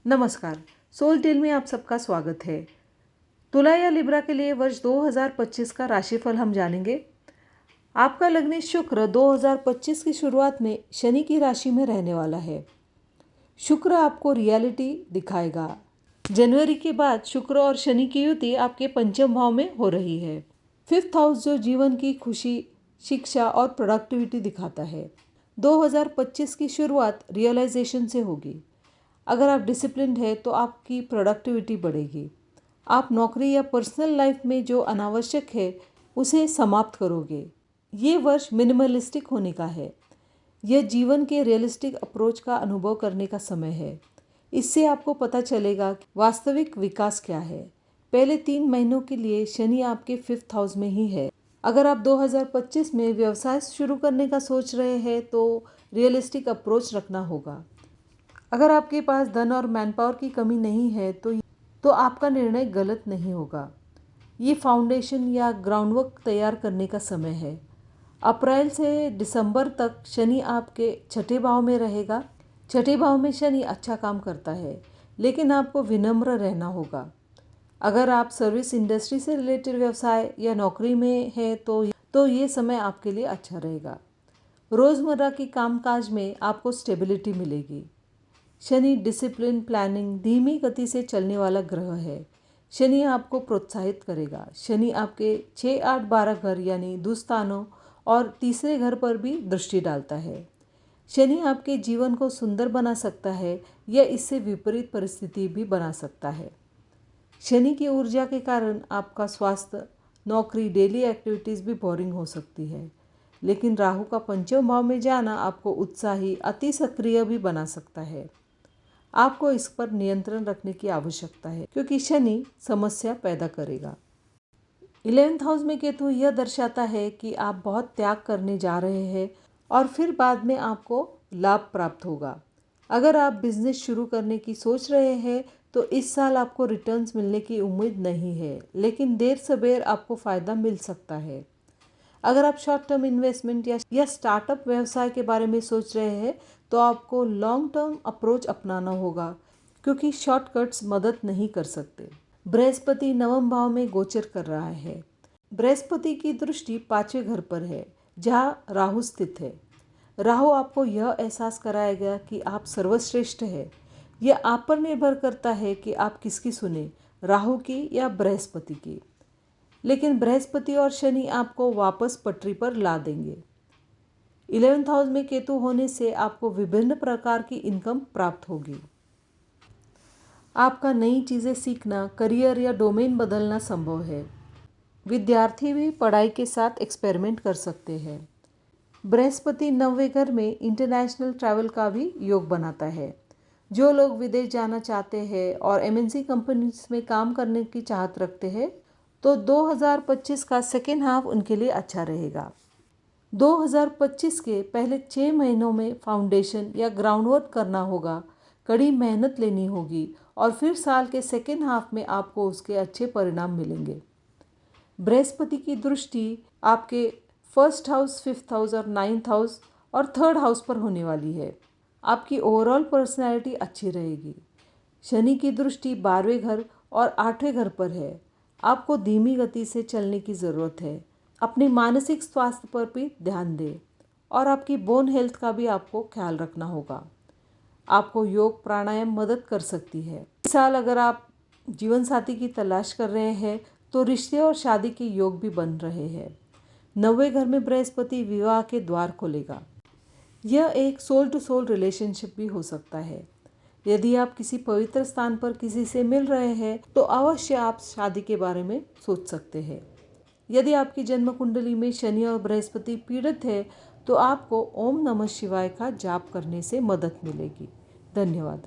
नमस्कार, soul tell में आप सबका स्वागत है। तुला या लिब्रा के लिए वर्ष 2025 का राशिफल हम जानेंगे। आपका लग्न शुक्र 2025 की शुरुआत में शनि की राशि में रहने वाला है। शुक्र आपको रियलिटी दिखाएगा। जनवरी के बाद शुक्र और शनि की युति आपके पंचम भाव में हो रही है। 5th हाउस जो जीवन की खुशी, शिक्षा और प्रोडक्टिविटी दिखाता है। 2025 की शुरुआत रियलाइजेशन से होगी। अगर आप डिसिप्लिन्ड है तो आपकी प्रोडक्टिविटी बढ़ेगी। आप नौकरी या पर्सनल लाइफ में जो अनावश्यक है उसे समाप्त करोगे। ये वर्ष मिनिमलिस्टिक होने का है। यह जीवन के रियलिस्टिक अप्रोच का अनुभव करने का समय है। इससे आपको पता चलेगा कि वास्तविक विकास क्या है। पहले 3 महीनों के लिए शनि आपके 5th हाउस में ही है। अगर आप 2025 में व्यवसाय शुरू करने का सोच रहे हैं तो रियलिस्टिक अप्रोच रखना होगा। अगर आपके पास धन और मैनपावर की कमी नहीं है तो आपका निर्णय गलत नहीं होगा। ये फाउंडेशन या ग्राउंडवर्क तैयार करने का समय है। अप्रैल से दिसंबर तक शनि आपके 6ठे भाव में रहेगा। 6ठे भाव में शनि अच्छा काम करता है, लेकिन आपको विनम्र रहना होगा। अगर आप सर्विस इंडस्ट्री से रिलेटेड व्यवसाय या नौकरी में है तो ये समय आपके लिए अच्छा रहेगा। रोज़मर्रा की कामकाज में आपको स्टेबिलिटी मिलेगी। शनि डिसिप्लिन, प्लानिंग, धीमी गति से चलने वाला ग्रह है। शनि आपको प्रोत्साहित करेगा। शनि आपके 6, 8, 12 घर यानी दुस्थानों और तीसरे घर पर भी दृष्टि डालता है। शनि आपके जीवन को सुंदर बना सकता है या इससे विपरीत परिस्थिति भी बना सकता है। शनि की ऊर्जा के कारण आपका स्वास्थ्य, नौकरी, डेली एक्टिविटीज़ भी बोरिंग हो सकती है। लेकिन राहु का पंचम भाव में जाना आपको उत्साही, अति सक्रिय भी बना सकता है। आपको इस पर नियंत्रण रखने की आवश्यकता है क्योंकि शनि समस्या पैदा करेगा। 11th हाउस में केतु यह दर्शाता है कि आप बहुत त्याग करने जा रहे हैं और फिर बाद में आपको लाभ प्राप्त होगा। अगर आप बिजनेस शुरू करने की सोच रहे हैं तो इस साल आपको रिटर्न्स मिलने की उम्मीद नहीं है, लेकिन देर सबेर आपको फ़ायदा मिल सकता है। अगर आप शॉर्ट टर्म इन्वेस्टमेंट या स्टार्टअप व्यवसाय के बारे में सोच रहे हैं तो आपको लॉन्ग टर्म अप्रोच अपनाना होगा क्योंकि शॉर्टकट्स मदद नहीं कर सकते। बृहस्पति 9वें भाव में गोचर कर रहा है। बृहस्पति की दृष्टि 5वें घर पर है जहाँ राहु स्थित है। राहु आपको यह एहसास कराएगा कि आप सर्वश्रेष्ठ है। यह आप पर निर्भर करता है कि आप किसकी सुने, राहु की या बृहस्पति की। लेकिन बृहस्पति और शनि आपको वापस पटरी पर ला देंगे। 11th हाउस में केतु होने से आपको विभिन्न प्रकार की इनकम प्राप्त होगी। आपका नई चीज़ें सीखना, करियर या डोमेन बदलना संभव है। विद्यार्थी भी पढ़ाई के साथ एक्सपेरिमेंट कर सकते हैं। बृहस्पति 9वें घर में इंटरनेशनल ट्रैवल का भी योग बनाता है। जो लोग विदेश जाना चाहते हैं और MNC कंपनीज में काम करने की चाहत रखते हैं तो 2025 का सेकेंड हाफ उनके लिए अच्छा रहेगा। 2025 के पहले 6 महीनों में फाउंडेशन या ग्राउंडवर्क करना होगा, कड़ी मेहनत लेनी होगी और फिर साल के सेकेंड हाफ में आपको उसके अच्छे परिणाम मिलेंगे। बृहस्पति की दृष्टि आपके 1st हाउस, 5th हाउस और 9th हाउस और 3rd हाउस पर होने वाली है। आपकी ओवरऑल पर्सनैलिटी अच्छी रहेगी। शनि की दृष्टि 12वें घर और 8वें घर पर है। आपको धीमी गति से चलने की ज़रूरत है। अपने मानसिक स्वास्थ्य पर भी ध्यान दें और आपकी बोन हेल्थ का भी आपको ख्याल रखना होगा। आपको योग प्राणायाम मदद कर सकती है। इस साल अगर आप जीवन साथी की तलाश कर रहे हैं तो रिश्ते और शादी के योग भी बन रहे हैं। 9वें घर में बृहस्पति विवाह के द्वार खोलेगा। यह एक सोल टू सोल रिलेशनशिप भी हो सकता है। यदि आप किसी पवित्र स्थान पर किसी से मिल रहे हैं तो अवश्य आप शादी के बारे में सोच सकते हैं। यदि आपकी जन्म कुंडली में शनि और बृहस्पति पीड़ित है तो आपको ओम नमः शिवाय का जाप करने से मदद मिलेगी। धन्यवाद।